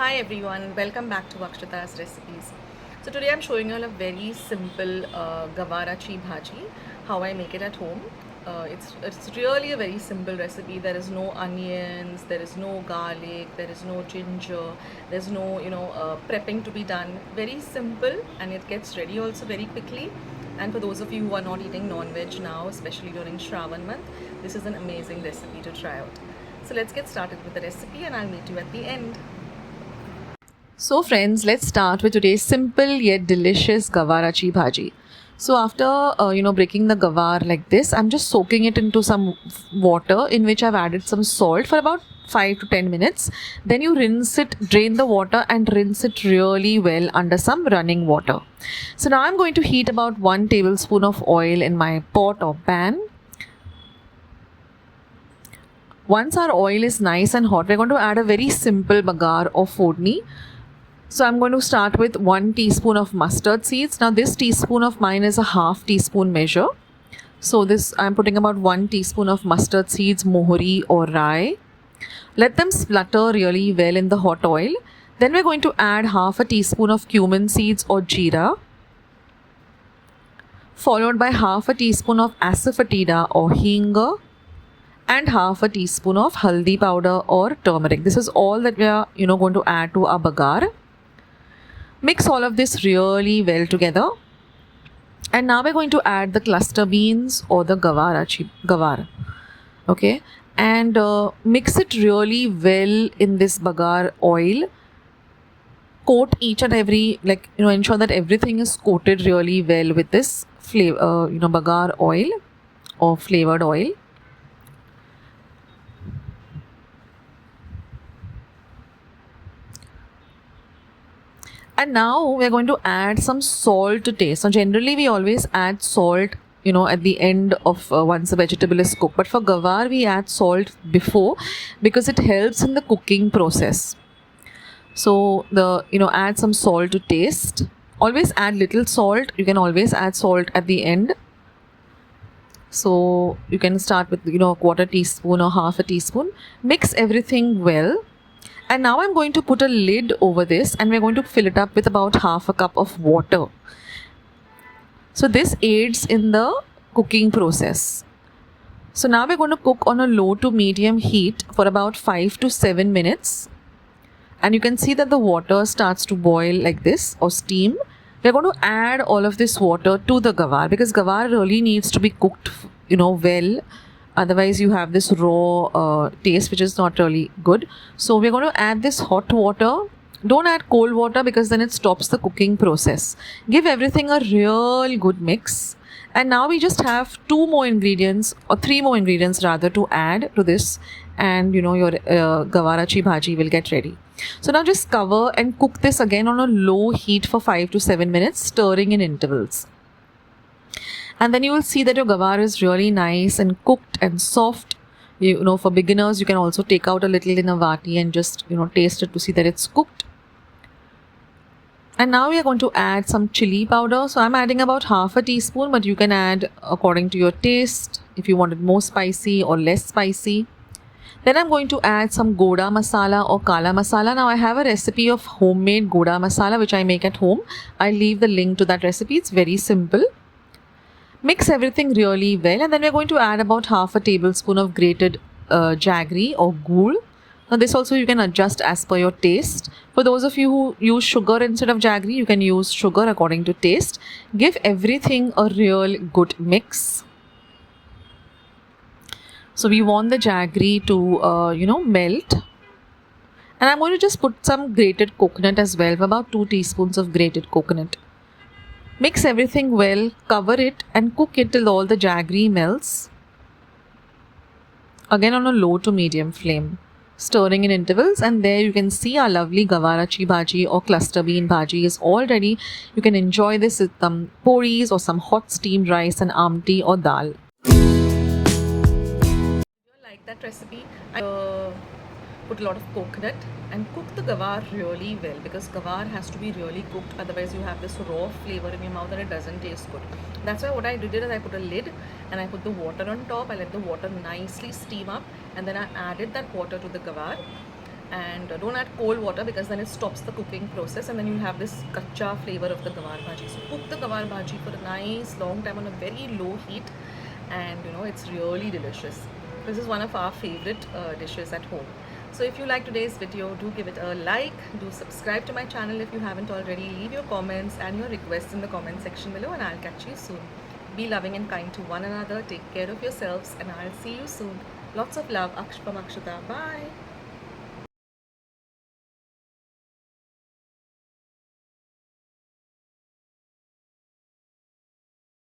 Hi everyone, welcome back to Akshita's recipes. So today I'm showing you all a very simple Gavarichi Bhaji, how I make it at home. It's really a very simple recipe. There is no onions, there is no garlic, there is no ginger, there's no prepping to be done. Very simple, and it gets ready also very quickly. And for those of you who are not eating non-veg now, especially during Shravan month, this is an amazing recipe to try out. So let's get started with the recipe, and I'll meet you at the end. So friends, let's start with today's simple yet delicious Gavarichi Bhaji. So after breaking the gavar like this, I'm just soaking it into some water in which I've added some salt for about 5 to 10 minutes. Then you rinse it, drain the water and rinse it really well under some running water. So now I'm going to heat about 1 tablespoon of oil in my pot or pan. Once our oil is nice and hot, we're going to add a very simple bagar or fodni. So I'm going to start with 1 teaspoon of mustard seeds. Now this teaspoon of mine is a half teaspoon measure. So this I'm putting about 1 teaspoon of mustard seeds, mohori or rai. Let them splutter really well in the hot oil. Then we're going to add half a teaspoon of cumin seeds or jeera, followed by half a teaspoon of asafoetida or hing, and half a teaspoon of haldi powder or turmeric. This is all that we are going to add to our bagar. Mix all of this really well together. And now we're going to add the cluster beans or the gavar. Okay. And mix it really well in this bagar oil. Coat each and every, ensure that everything is coated really well with this flavor, bagar oil or flavored oil. And now we're going to add some salt to taste. So generally we always add salt, at the end of once the vegetable is cooked. But for gavar, we add salt before because it helps in the cooking process. So add some salt to taste. Always add little salt. You can always add salt at the end. So you can start with, a quarter teaspoon or half a teaspoon. Mix everything well. And now I'm going to put a lid over this and we're going to fill it up with about half a cup of water. So this aids in the cooking process. So now we're going to cook on a low to medium heat for about 5 to 7 minutes. And you can see that the water starts to boil like this or steam. We're going to add all of this water to the gavar because gavar really needs to be cooked, well. Otherwise you have this raw taste which is not really good. So we're going to add this hot water. Don't add cold water because then it stops the cooking process. Give everything a real good mix. And now we just have 2 more ingredients or 3 more ingredients rather to add to this, and your Gavarichi Bhaji will get ready. So now just cover and cook this again on a low heat for 5 to 7 minutes, stirring in intervals. And then you will see that your gavar is really nice and cooked and soft. For beginners, you can also take out a little in a vati and just, taste it to see that it's cooked. And now we are going to add some chilli powder. So I'm adding about half a teaspoon, but you can add according to your taste if you want it more spicy or less spicy. Then I'm going to add some goda masala or kala masala. Now I have a recipe of homemade goda masala which I make at home. I'll leave the link to that recipe. It's very simple. Mix everything really well, and then we're going to add about half a tablespoon of grated jaggery or ghul. Now this also you can adjust as per your taste. For those of you who use sugar instead of jaggery, you can use sugar according to taste. Give everything a real good mix. So we want the jaggery to melt. And I'm going to just put some grated coconut as well, about 2 teaspoons of grated coconut. Mix everything well, cover it and cook it till all the jaggery melts. Again on a low to medium flame, stirring in intervals, and there you can see our lovely Gavarichi Bhaji or cluster bean Bhaji is all ready. You can enjoy this with some polis or some hot steamed rice and amti or dal. If you like that recipe, I put a lot of coconut and cook the gavar really well because gavar has to be really cooked, otherwise you have this raw flavor in your mouth and it doesn't taste good. That's why what I did is I put a lid and I put the water on top. I let the water nicely steam up and then I added that water to the gavar And don't add cold water because then it stops the cooking process, and then you have this kacha flavor of the gavar bhaji. So cook the gavar bhaji for a nice long time on a very low heat, and it's really delicious. This is one of our favorite dishes at home. So if you like today's video, do give it a like, do subscribe to my channel if you haven't already, leave your comments and your requests in the comment section below, and I'll catch you soon. Be loving and kind to one another, take care of yourselves, and I'll see you soon. Lots of love, from Akshita. Bye.